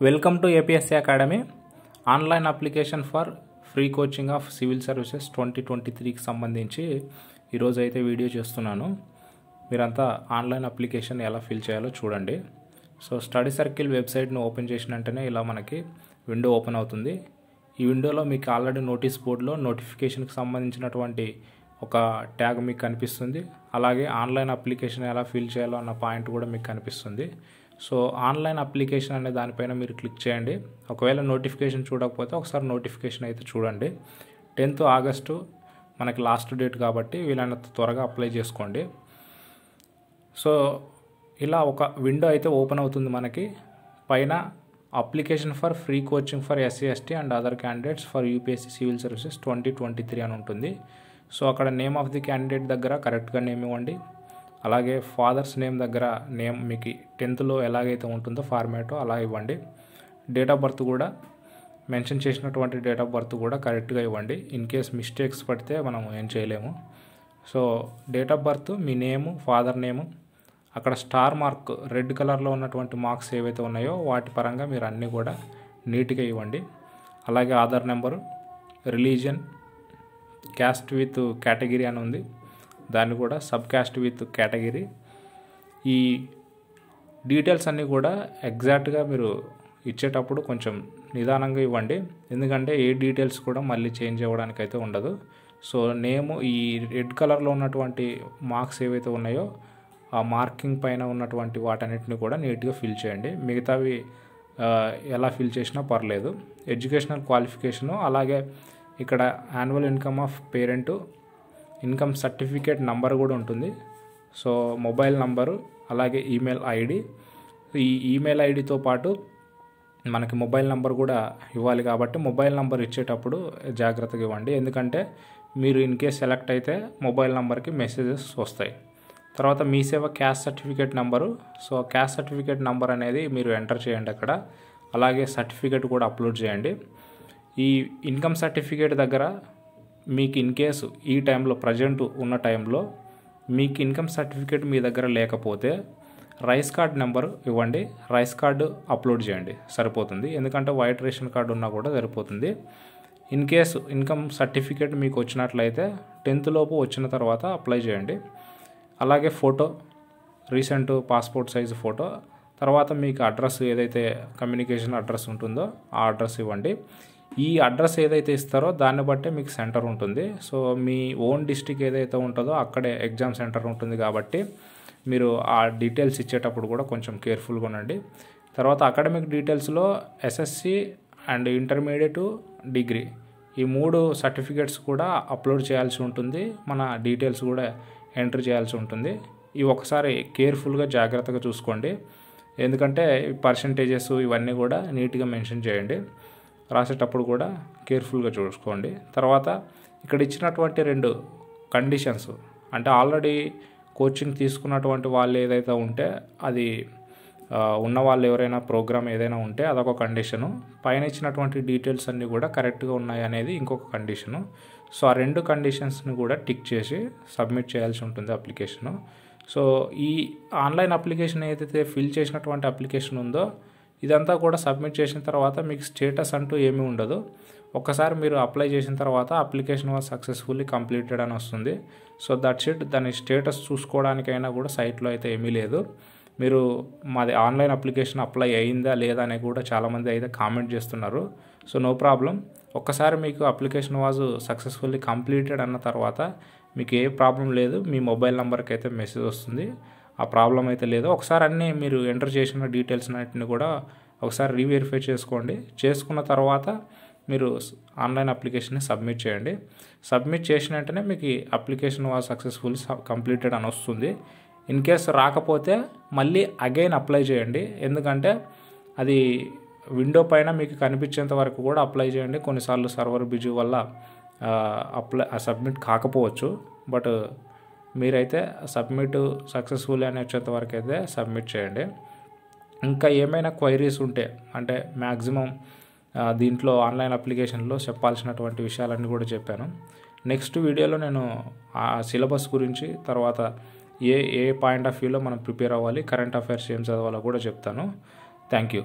Welcome to APPSC academy online application for free coaching of civil services 2023కి సంబంధించి ఈరోజు అయితే వీడియో చేస్తున్నాను. మీరంతా ఆన్లైన్ అప్లికేషన్ ఎలా ఫిల్ చేయాలో చూడండి. సో స్టడీ సర్కిల్ వెబ్సైట్ను ఓపెన్ చేసిన వెంటనే ఇలా మనకి విండో ఓపెన్ అవుతుంది. ఈ విండోలో మీకు ఆల్రెడీ నోటీస్ బోర్డులో నోటిఫికేషన్కి సంబంధించినటువంటి ఒక ట్యాగ్ మీకు కనిపిస్తుంది. అలాగే ఆన్లైన్ అప్లికేషన్ ఎలా ఫిల్ చేయాలో అన్న పాయింట్ కూడా మీకు కనిపిస్తుంది. సో ఆన్లైన్ అప్లికేషన్ అనే దానిపైన మీరు క్లిక్ చేయండి. ఒకవేళ నోటిఫికేషన్ చూడకపోతే ఒకసారి నోటిఫికేషన్ అయితే చూడండి. 10th ఆగస్టు మనకి లాస్ట్ డేట్ కాబట్టి వీలైనంత త్వరగా అప్లై చేసుకోండి. సో ఇలా ఒక విండో అయితే ఓపెన్ అవుతుంది. మనకి పైన application for free coaching for SC ST and other candidates for UPSC civil services 2023 అని ఉంటుంది. సో అక్కడ నేమ్ ఆఫ్ ది క్యాండిడేట్ దగ్గర కరెక్ట్గా నేమ్ ఇవ్వండి. అలాగే ఫాదర్స్ నేమ్ దగ్గర నేమ్ మీకు 10thలో ఎలాగైతే ఉంటుందో ఫార్మాటో అలా ఇవ్వండి. డేట్ ఆఫ్ బర్త్ కూడా మెన్షన్ చేసినటువంటి డేట్ ఆఫ్ బర్త్ కూడా కరెక్ట్గా ఇవ్వండి. ఇన్ కేస్ మిస్టేక్స్ పడితే మనం ఏం చేయలేము. So date of birth, me name, father name, అక్కడ స్టార్ మార్క్ రెడ్ కలర్లో ఉన్నటువంటి మార్క్స్ ఏవైతే ఉన్నాయో వాటి పరంగా మీరు అన్నీ కూడా నీట్గా ఇవ్వండి. అలాగే Aadhaar number, religion, caste with category అని ఉంది, దాన్ని కూడా సబ్ క్యాస్ట్ విత్ కేటగిరీ. ఈ డీటెయిల్స్ అన్నీ కూడా ఎగ్జాక్ట్గా మీరు ఇచ్చేటప్పుడు కొంచెం నిదానంగా ఇవ్వండి. ఎందుకంటే ఏ డీటెయిల్స్ కూడా మళ్ళీ చేంజ్ అవ్వడానికి అయితే ఉండదు. సో నేము, ఈ రెడ్ కలర్లో ఉన్నటువంటి మార్క్స్ ఏవైతే ఉన్నాయో ఆ మార్కింగ్ పైన ఉన్నటువంటి వాటన్నిటిని కూడా నీట్గా ఫిల్ చేయండి. మిగతావి ఎలా ఫిల్ చేసినా పర్లేదు. ఎడ్యుకేషనల్ క్వాలిఫికేషను, అలాగే ఇక్కడ annual income of parent, income certificate number కూడా ఉంటుంది. సో మొబైల్ నంబరు, అలాగే ఈమెయిల్ ఐడి. ఈ ఈమెయిల్ ఐడితో పాటు మనకి మొబైల్ నంబర్ కూడా ఇవ్వాలి కాబట్టి మొబైల్ నంబర్ ఇచ్చేటప్పుడు జాగ్రత్తగా ఇవ్వండి. ఎందుకంటే మీరు ఇన్ కేస్ సెలెక్ట్ అయితే మొబైల్ నంబర్కి మెసేజెస్ వస్తాయి. తర్వాత మీ సేవ caste certificate number. So caste certificate number అనేది మీరు ఎంటర్ చేయండి అక్కడ. అలాగే సర్టిఫికేట్ కూడా అప్లోడ్ చేయండి. ఈ ఇన్కమ్ సర్టిఫికేట్ దగ్గర మీకు ఇన్ కేసు ఈ టైంలో ప్రజెంట్ ఉన్న టైంలో మీకు ఇన్కమ్ సర్టిఫికేట్ మీ దగ్గర లేకపోతే రైస్ కార్డ్ నెంబర్ ఇవ్వండి. రైస్ కార్డు అప్లోడ్ చేయండి, సరిపోతుంది. ఎందుకంటే వైట్ రేషన్ కార్డు ఉన్నా కూడా సరిపోతుంది. ఇన్ కేసు ఇన్కమ్ సర్టిఫికేట్ మీకు వచ్చినట్లయితే 10th లోపు వచ్చిన తర్వాత అప్లై చేయండి. అలాగే photo, recent passport size photo, తర్వాత మీకు అడ్రస్ ఏదైతే కమ్యూనికేషన్ అడ్రస్ ఉంటుందో ఆ అడ్రస్ ఇవ్వండి. ఈ అడ్రస్ ఏదైతే ఇస్తారో దాన్ని బట్టే మీకు సెంటర్ ఉంటుంది. సో మీ ఓన్ డిస్టిక్ ఏదైతే ఉంటుందో అక్కడే ఎగ్జామ్ సెంటర్ ఉంటుంది కాబట్టి మీరు ఆ డీటెయిల్స్ ఇచ్చేటప్పుడు కూడా కొంచెం కేర్ఫుల్గా ఉండండి. తర్వాత అకాడమిక్ డీటెయిల్స్లో SSC అండ్ ఇంటర్మీడియట్, డిగ్రీ ఈ 3 సర్టిఫికేట్స్ కూడా అప్లోడ్ చేయాల్సి ఉంటుంది. మన డీటెయిల్స్ కూడా ఎంటర్ చేయాల్సి ఉంటుంది. ఇవి ఒకసారి కేర్ఫుల్గా జాగ్రత్తగా చూసుకోండి. ఎందుకంటే పర్సంటేజెస్ ఇవన్నీ కూడా నీట్గా మెన్షన్ చేయండి. రాసేటప్పుడు కూడా కేర్ఫుల్గా చూసుకోండి. తర్వాత ఇక్కడ ఇచ్చినటువంటి 2 కండిషన్స్, అంటే ఆల్రెడీ కోచింగ్ తీసుకున్నటువంటి వాళ్ళు ఏదైతే ఉంటే అది ఉన్న వాళ్ళు ఎవరైనా ప్రోగ్రామ్ ఏదైనా ఉంటే అదొక కండిషను. పైన ఇచ్చినటువంటి డీటెయిల్స్ అన్నీ కూడా కరెక్ట్గా ఉన్నాయి అనేది ఇంకొక కండిషను. సో ఆ 2 కండిషన్స్ని కూడా టిక్ చేసి సబ్మిట్ చేయాల్సి ఉంటుంది అప్లికేషను. సో ఈ ఆన్లైన్ అప్లికేషన్ ఏదైతే ఫిల్ చేసినటువంటి అప్లికేషన్ ఉందో ఇదంతా కూడా సబ్మిట్ చేసిన తర్వాత మీకు స్టేటస్ అంటూ ఏమీ ఉండదు. ఒక్కసారి మీరు అప్లై చేసిన తర్వాత అప్లికేషన్ వాజ్ సక్సెస్ఫుల్లీ కంప్లీటెడ్ అని వస్తుంది. So that's it. దాని స్టేటస్ చూసుకోవడానికైనా కూడా సైట్లో అయితే ఏమీ లేదు. మీరు మాది ఆన్లైన్ అప్లికేషన్ అప్లై అయిందా లేదా అని కూడా చాలామంది అయితే కామెంట్ చేస్తున్నారు. So no problem. ఒక్కసారి మీకు అప్లికేషన్ వాజ్ సక్సెస్ఫుల్లీ కంప్లీటెడ్ అన్న తర్వాత మీకు ఏ ప్రాబ్లం లేదు. మీ మొబైల్ నెంబర్కి అయితే మెసేజ్ వస్తుంది. ఆ ప్రాబ్లం అయితే లేదు. ఒకసారి అన్నీ మీరు ఎంటర్ చేసిన డీటెయిల్స్ అన్నింటిని కూడా ఒకసారి రీవెరిఫై చేసుకోండి. చేసుకున్న తర్వాత మీరు ఆన్లైన్ అప్లికేషన్ని సబ్మిట్ చేయండి. సబ్మిట్ చేసిన వెంటనే మీకు అప్లికేషన్ వాజ్ సక్సెస్ఫుల్లీ కంప్లీటెడ్ అని వస్తుంది. ఇన్ కేస్ రాకపోతే మళ్ళీ అగైన్ అప్లై చేయండి. ఎందుకంటే అది విండో పైన మీకు కనిపించేంత వరకు కూడా అప్లై చేయండి. కొన్నిసార్లు సర్వర్ బిజీ వల్ల సబ్మిట్ కాకపోవచ్చు. బట్ మీరైతే సబ్మిట్ సక్సెస్ఫుల్ అని వచ్చేంత వరకు అయితే సబ్మిట్ చేయండి. ఇంకా ఏమైనా క్వైరీస్ ఉంటే, అంటే మ్యాక్సిమం దీంట్లో ఆన్లైన్ అప్లికేషన్లో చెప్పాల్సినటువంటి విషయాలన్నీ కూడా చెప్పాను. నెక్స్ట్ వీడియోలో నేను ఆ సిలబస్ గురించి, తర్వాత ఏ పాయింట్ ఆఫ్ వ్యూలో మనం ప్రిపేర్ అవ్వాలి, కరెంట్ అఫైర్స్ ఏం చదవాలో కూడా చెప్తాను. Thank you.